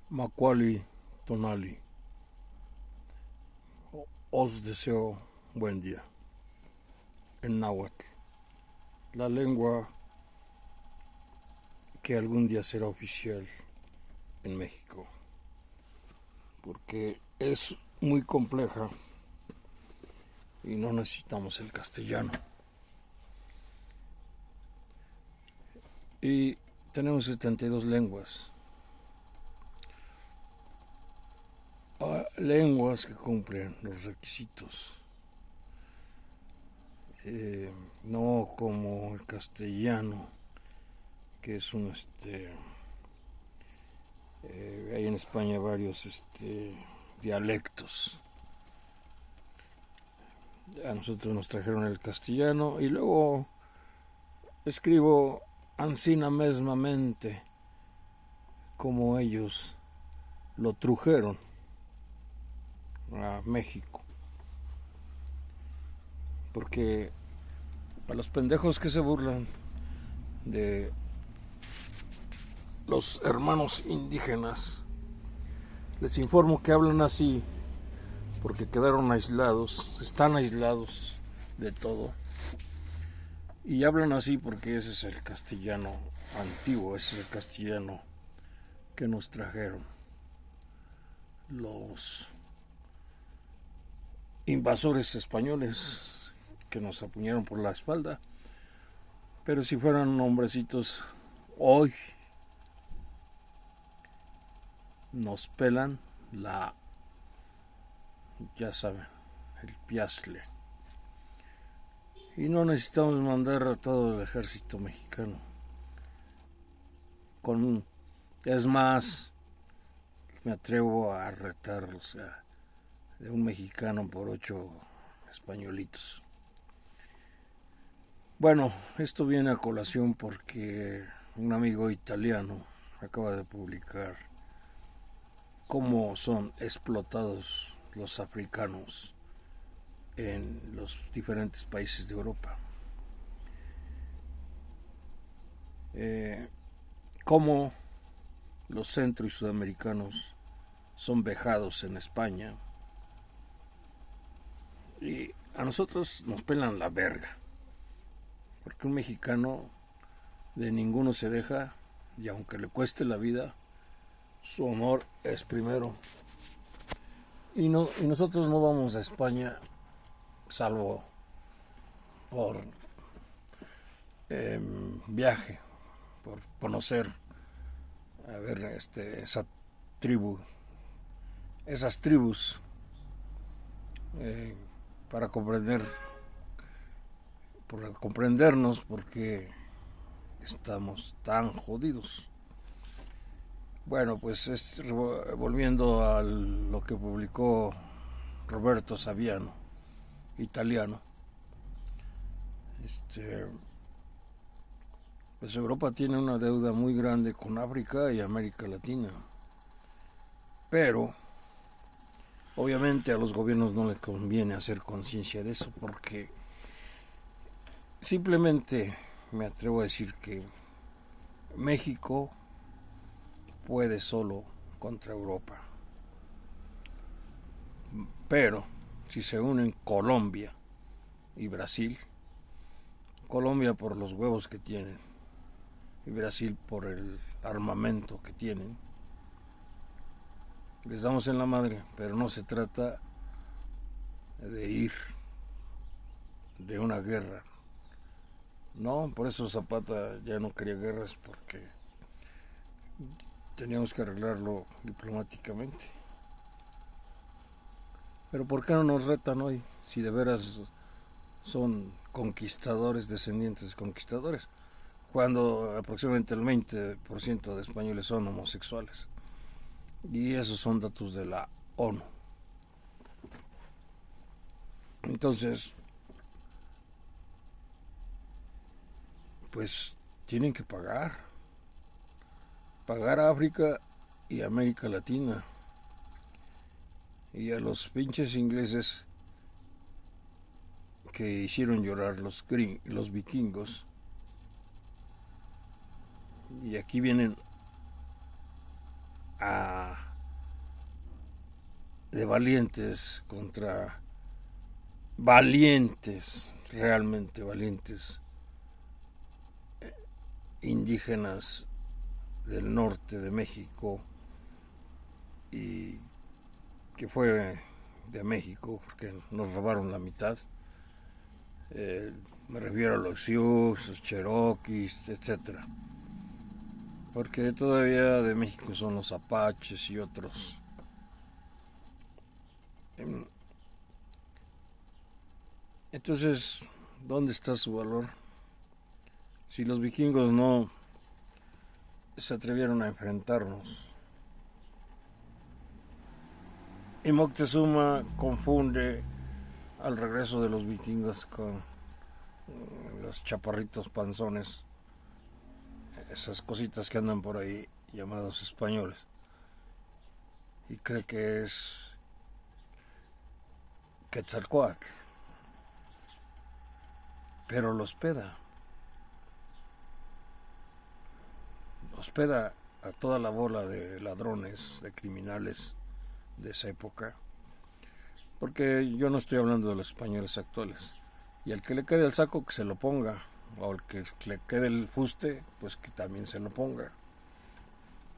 Macaulay Tonali, os deseo buen día. En náhuatl, la lengua que algún día será oficial en México, porque es muy compleja y no necesitamos el castellano. Y tenemos 72 lenguas. Lenguas que cumplen los requisitos. No como el castellano, que es un hay en España varios dialectos. A nosotros nos trajeron el castellano y luego escribo ansina mesmamente como ellos lo trujeron a México. Porque a los pendejos que se burlan de los hermanos indígenas, les informo que hablan así porque quedaron aislados, están aislados de todo. Y hablan así porque ese es el castellano antiguo, ese es el castellano que nos trajeron los invasores españoles que nos apuñaron por la espalda. Pero si fueran hombrecitos hoy, nos pelan ya saben, el piastle. Y no necesitamos mandar a todo el ejército mexicano. Es más, me atrevo a retar, de un mexicano por 8 españolitos. Bueno, esto viene a colación porque un amigo italiano acaba de publicar cómo son explotados los africanos en los diferentes países de Europa. Cómo los centro y sudamericanos son vejados en España y a nosotros nos pelan la verga, porque un mexicano de ninguno se deja y aunque le cueste la vida, su honor es primero. Y nosotros no vamos a España salvo por viaje, por conocer, a ver, esas tribus, para comprendernos porque estamos tan jodidos. Bueno, pues volviendo a lo que publicó Roberto Saviano, italiano, pues Europa tiene una deuda muy grande con África y América Latina, pero obviamente a los gobiernos no les conviene hacer conciencia de eso, porque simplemente me atrevo a decir que México puede solo contra Europa, pero si se unen Colombia y Brasil, Colombia por los huevos que tienen y Brasil por el armamento que tienen, les damos en la madre. Pero no se trata de ir de una guerra, no, por eso Zapata ya no quería guerras, porque teníamos que arreglarlo diplomáticamente. Pero ¿por qué no nos retan hoy si de veras son conquistadores, descendientes de conquistadores, cuando aproximadamente el 20% de españoles son homosexuales? Y esos son datos de la ONU. Entonces, pues tienen que pagar a África y América Latina. Y a los pinches ingleses que hicieron llorar los vikingos. Y aquí vienen a, de valientes contra valientes, realmente valientes, indígenas del norte de México, y que fue de México porque nos robaron la mitad. Me refiero a los Sioux, los Cherokees, etcétera, porque todavía de México son los apaches y otros. Entonces, ¿dónde está su valor? Si los vikingos no se atrevieron a enfrentarnos. Y Moctezuma confunde al regreso de los vikingos con los chaparritos panzones, esas cositas que andan por ahí llamados españoles, y cree que es Quetzalcóatl, pero lo hospeda a toda la bola de ladrones, de criminales de esa época, porque yo no estoy hablando de los españoles actuales, y al que le quede el saco que se lo ponga, o al que le quede el fuste, pues que también se lo ponga.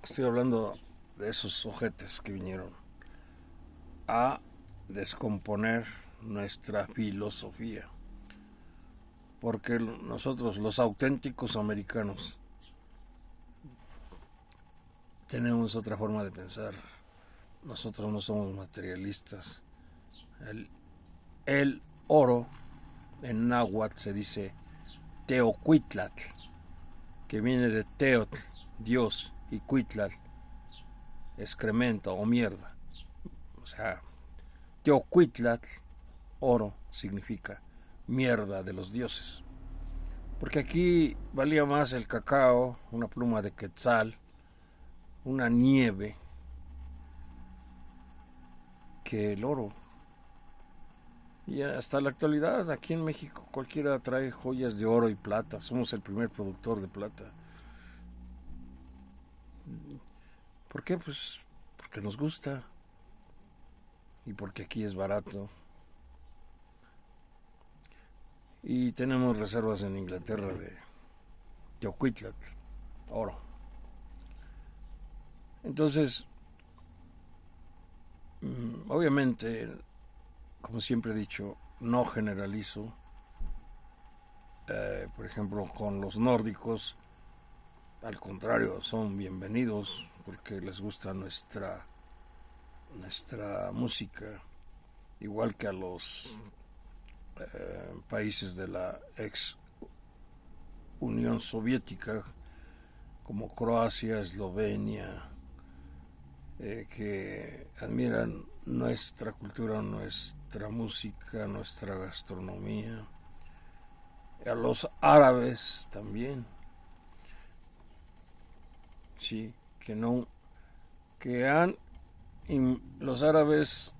Estoy hablando de esos ojetes que vinieron a descomponer nuestra filosofía, porque nosotros, los auténticos americanos, tenemos otra forma de pensar. Nosotros no somos materialistas. El oro en náhuatl se dice Teocuitlatl, que viene de Teotl, Dios, y Cuitlatl, excremento o mierda. O sea, Teocuitlatl, oro, significa mierda de los dioses. Porque aquí valía más el cacao, una pluma de quetzal, una nieve, que el oro. Y hasta la actualidad, aquí en México, cualquiera trae joyas de oro y plata. Somos el primer productor de plata. ¿Por qué? Pues porque nos gusta. Y porque aquí es barato. Y tenemos reservas en Inglaterra de Teocuitlatl, oro. Entonces, obviamente, como siempre he dicho, no generalizo. Por ejemplo, con los nórdicos, al contrario, son bienvenidos porque les gusta nuestra música, igual que a los países de la ex Unión Soviética, como Croacia, Eslovenia, que admiran nuestra cultura, nuestra música, nuestra gastronomía. A los árabes también, sí, los árabes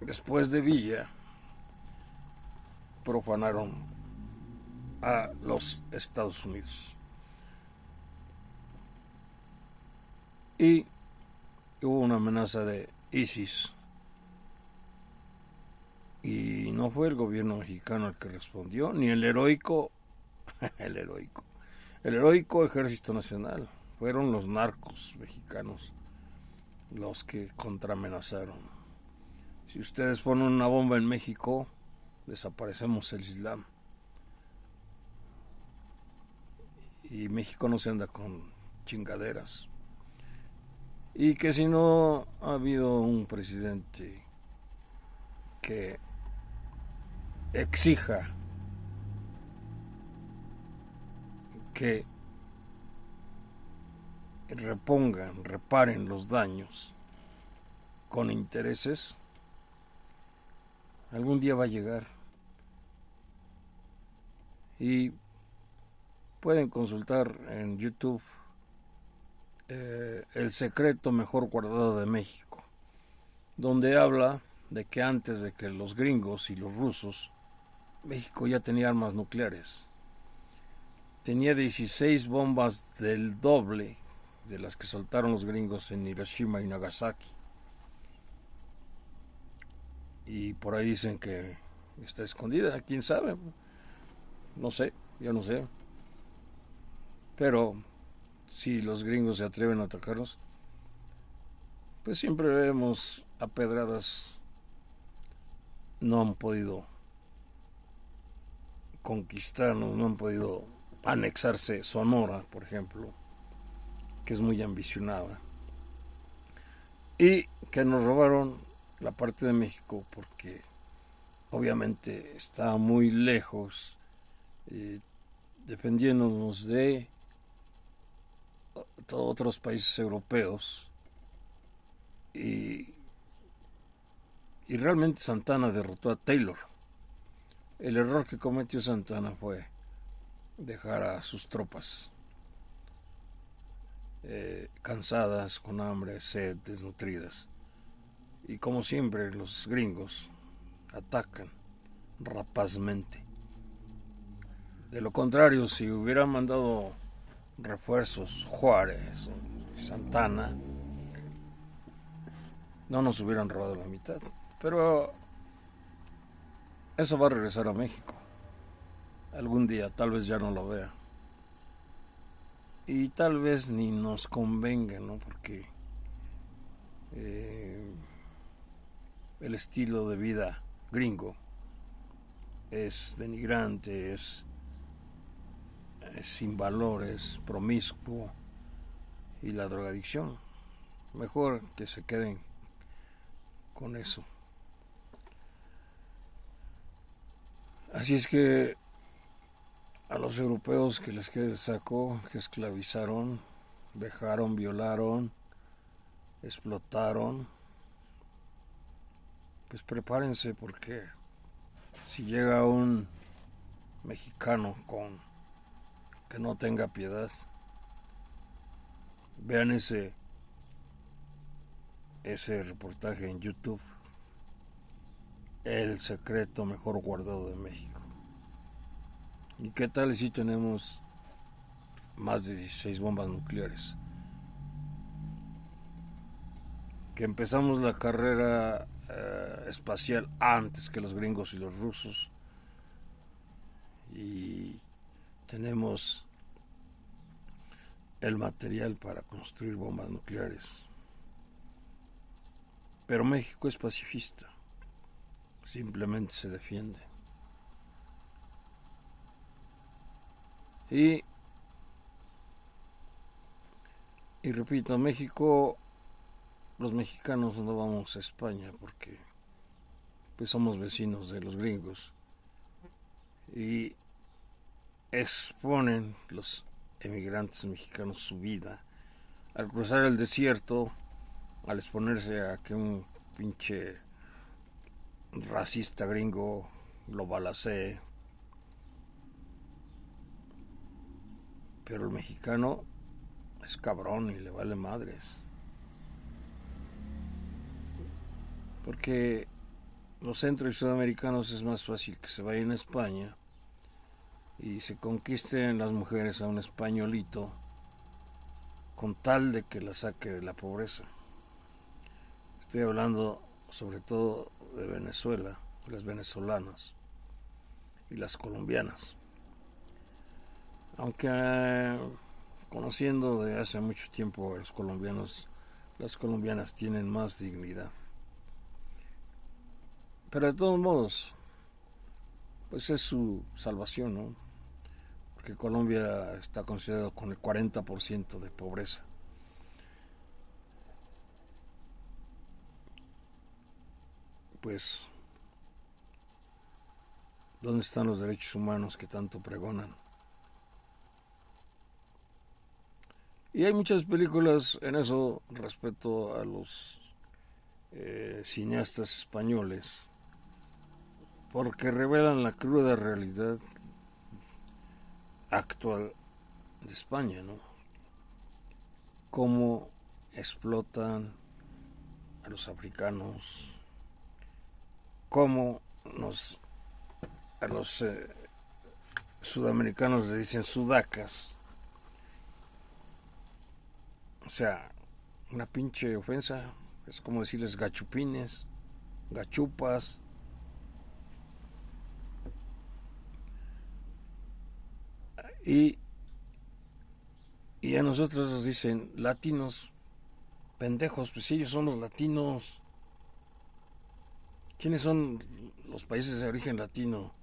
después de Villa profanaron a los Estados Unidos y hubo una amenaza de ISIS y no fue el gobierno mexicano el que respondió, ni el heroico Ejército Nacional. Fueron los narcos mexicanos los que contraamenazaron. Si ustedes ponen una bomba en México, desaparecemos el Islam. Y México no se anda con chingaderas. Y que si no ha habido un presidente que exija que reparen los daños con intereses, algún día va a llegar. Y pueden consultar en YouTube El secreto mejor guardado de México, donde habla de que antes de que los gringos y los rusos, México ya tenía armas nucleares. Tenía 16 bombas del doble de las que soltaron los gringos en Hiroshima y Nagasaki. Y por ahí dicen que está escondida, quién sabe, no sé, yo no sé. Pero si los gringos se atreven a atacarnos, pues siempre vemos a pedradas. No han podido conquistarnos, no han podido anexarse Sonora, por ejemplo, que es muy ambicionada, y que nos robaron la parte de México porque obviamente está muy lejos, defendiéndonos de otros países europeos, y realmente Santana derrotó a Taylor. El error que cometió Santana fue dejar a sus tropas cansadas, con hambre, sed, desnutridas. Y como siempre, los gringos atacan rapazmente. De lo contrario, si hubieran mandado refuerzos Juárez o Santana, no nos hubieran robado la mitad. Pero eso va a regresar a México. Algún día, tal vez ya no lo vea. Y tal vez ni nos convenga, ¿no? Porque el estilo de vida gringo es denigrante, es sin valores, promiscuo, y la drogadicción. Mejor que se queden con eso. Así es que a los europeos que les quede el saco, que esclavizaron, vejaron, violaron, explotaron, pues prepárense, porque si llega un mexicano que no tenga piedad, vean ese reportaje en YouTube, El secreto mejor guardado de México. ¿Y qué tal si tenemos más de 16 bombas nucleares? Que empezamos la carrera espacial antes que los gringos y los rusos, y tenemos el material para construir bombas nucleares. Pero México es pacifista, simplemente se defiende. Y repito, México, los mexicanos no vamos a España porque pues somos vecinos de los gringos, y exponen los emigrantes mexicanos su vida al cruzar el desierto, al exponerse a que un pinche racista gringo lo balacee. Pero el mexicano es cabrón y le vale madres, porque los centro y sudamericanos es más fácil que se vayan a España y se conquisten las mujeres a un españolito con tal de que la saque de la pobreza. Estoy hablando sobre todo de Venezuela, las venezolanas y las colombianas. Aunque conociendo de hace mucho tiempo a los colombianos, las colombianas tienen más dignidad. Pero de todos modos, pues es su salvación, ¿no? Porque Colombia está considerado con el 40% de pobreza. Pues, ¿dónde están los derechos humanos que tanto pregonan? Y hay muchas películas en eso respecto a los cineastas españoles, porque revelan la cruda realidad actual de España, ¿no? Cómo explotan a los africanos, cómo a los sudamericanos les dicen sudacas, O sea, una pinche ofensa. Es como decirles gachupines, gachupas. Y, y a nosotros nos dicen latinos, pendejos, pues ellos son los latinos. ¿Quiénes son los países de origen latino?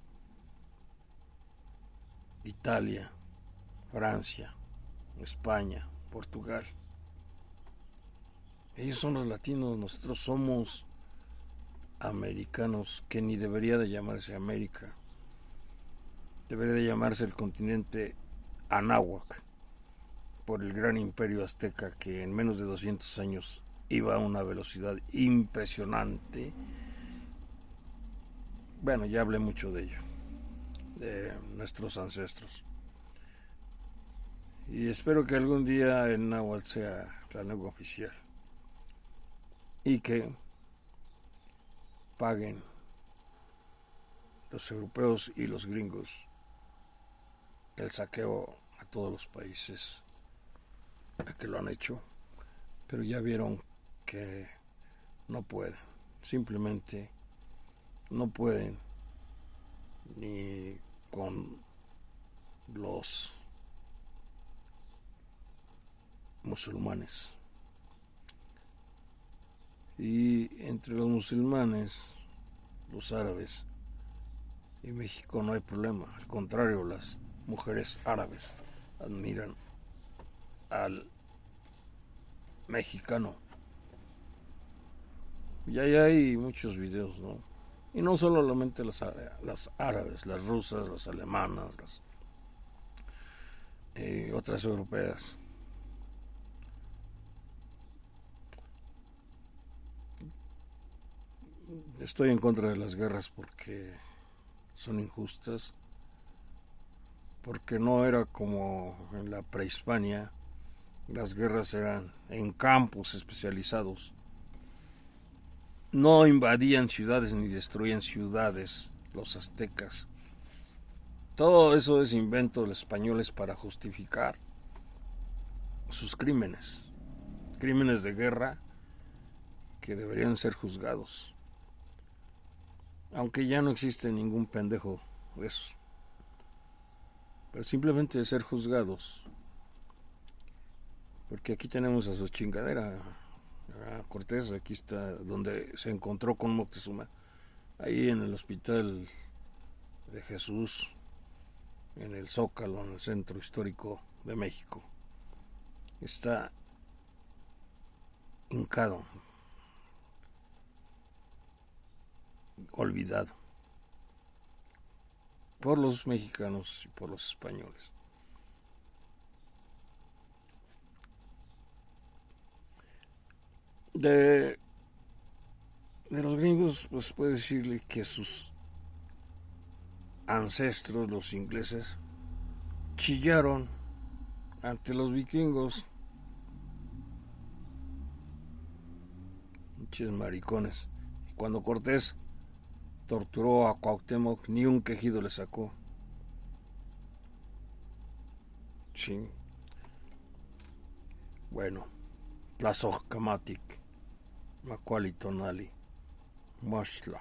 Italia, Francia, España, Portugal. Ellos son los latinos, nosotros somos americanos, que ni debería de llamarse América. Debería de llamarse el continente Anáhuac, por el gran imperio azteca que en menos de 200 años iba a una velocidad impresionante. Bueno, ya hablé mucho de ello, de nuestros ancestros. Y espero que algún día el náhuatl sea la lengua oficial. Y que paguen los europeos y los gringos el saqueo a todos los países que lo han hecho, pero ya vieron que no pueden, simplemente no pueden ni con los musulmanes. Y entre los musulmanes, los árabes y México no hay problema, al contrario, las mujeres árabes admiran al mexicano. Y ahí hay muchos videos, ¿no? Y no solamente las árabes, las rusas, las alemanas, las otras europeas. Estoy en contra de las guerras porque son injustas, porque no era como en la prehispania, las guerras eran en campos especializados. No invadían ciudades ni destruían ciudades los aztecas. Todo eso es invento de los españoles para justificar sus crímenes. Crímenes de guerra que deberían ser juzgados. Aunque ya no existe ningún pendejo de eso. Pero simplemente de ser juzgados. Porque aquí tenemos a su chingadera. A Cortés, aquí está donde se encontró con Moctezuma. Ahí en el hospital de Jesús, en el Zócalo, en el centro histórico de México. Está hincado, olvidado por los mexicanos y por los españoles. De los gringos, pues puede decirle que sus ancestros, los ingleses, chillaron ante los vikingos. Muchos maricones. Y cuando Cortés torturó a Cuauhtémoc, ni un quejido le sacó. Sí. Bueno, Tlazohcamatic, Macuali Tonali, Moshla.